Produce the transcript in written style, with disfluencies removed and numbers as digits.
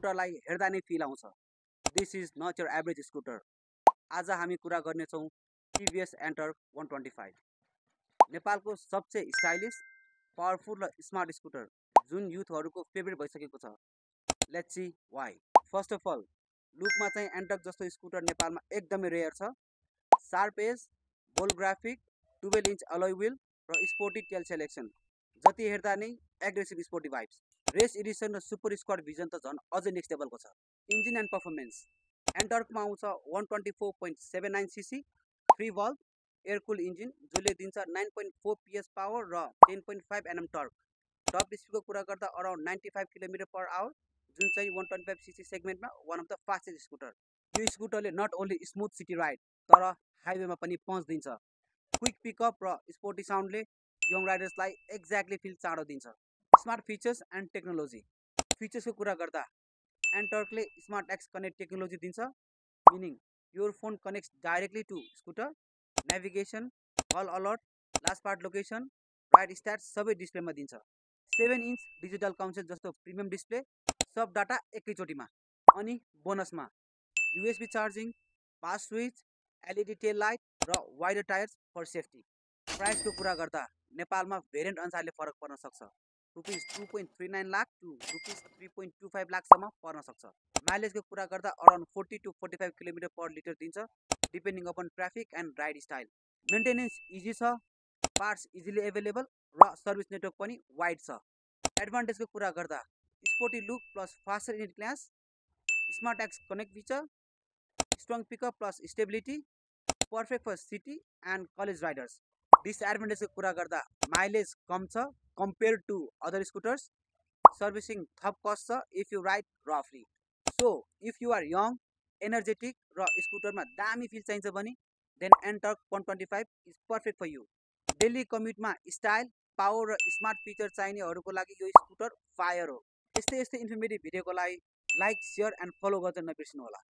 स्कुटरलाई हेर्दा नै फिल आउँछ। This is not your average scooter. आज हामी कुरा गर्नेछौँ टिभिएस एन्टर्क 125, नेपालको सबसे स्टाइलिस, पावरफुल र स्मार्ट स्कुटर जुन युथहरूको फेभरेट भइसकेको छ। Let's see why. First of all, लुकमा चाहिँ एन्टर्क जस्तो स्कुटर नेपालमा एकदमै रेयर छ। Sharp edge, bold graphic, 12 inch alloy wheel र स्पोर्टी टेल सेलेक्सन, जति हेर्दा नै aggressive sporty vibes. Race edition र सुपर स्क्वाड भिजन त झन् अझै नेक्स्ट लेभलको छ। इन्जिन एन्ड पर्फर्मेन्स, एन्टर्कमा आउँछ 124.79 सीसी फ्री वाल्भ एयर कुल इन्जिन जसले दिन्छ 9.4 PS पावर र 10.5 Nm टर्क। टप स्पिडको कुरा गर्दा अराउन्ड 95 km/h, जुन चाहिँ 125 सीसी सेगमेन्टमा one of the fastest scooter. यो स्कुटरले not only smooth city ride तर हाइवेमा पनि पहुँच दिन्छ। क्विक पिकअप र स्पोर्टी साउन्डले यङ राइडर्सलाई एक्ज्याक्टली फिल चाँडो दिन्छ। स्मार्ट फिचर्स एन्ड टेक्नोलोजी, फिचर्सको कुरा गर्दा एन्टर्कले स्मार्ट एक्स कनेक्ट टेक्नोलोजी दिन्छ, meaning your phone connects directly to scooter. Navigation, call alert, last park location, ride stats सबै डिस्प्लेमा दिन्छ। 7 इन्च डिजिटल काउन्सिल जस्तो प्रिमियम डिस्प्ले, सब डाटा एकैचोटिमा। अनि बोनसमा USB charging, fast switch, LED tail light र वाइडर टायर्स फर सेफ्टी। प्राइसको कुरा गर्दा नेपालमा भेरिएन्ट अनुसारले फरक पर्न सक्छ। रुपिस 2.39 लाख टु रुपिस 3.25 लाखसम्म पर्न सक्छ। माइलेजको कुरा गर्दा अराउन्ड 40 to 45 km/l दिन्छ, depending upon traffic and ride style. Maintenance easy छ, पार्ट्स इजिली एभाइलेबल र सर्भिस नेटवर्क पनि वाइड छ। एडभान्टेजको कुरा गर्दा sporty look plus faster engine class, smart X connect feature, strong pickup plus stability, perfect for city and college riders. डिसएडभान्टेजको कुरा गर्दा माइलेज कम छ compare to other scooters, servicing थप कस्ट छ इफ यु राइड रफली। So if you are young, energetic र स्कुटरमा दामी फिल चाहिन्छ भने then Ntorq 125 is perfect for you. Daily कम्युटमा स्टाइल, पावर र स्मार्ट फिचर चाहिनेहरूको लागि यो स्कुटर फायर हो। यस्तै इन्फर्मेटिभ भिडियोको लागि लाइक, सेयर एन्ड फलो गर्न नबिर्सिनु होला।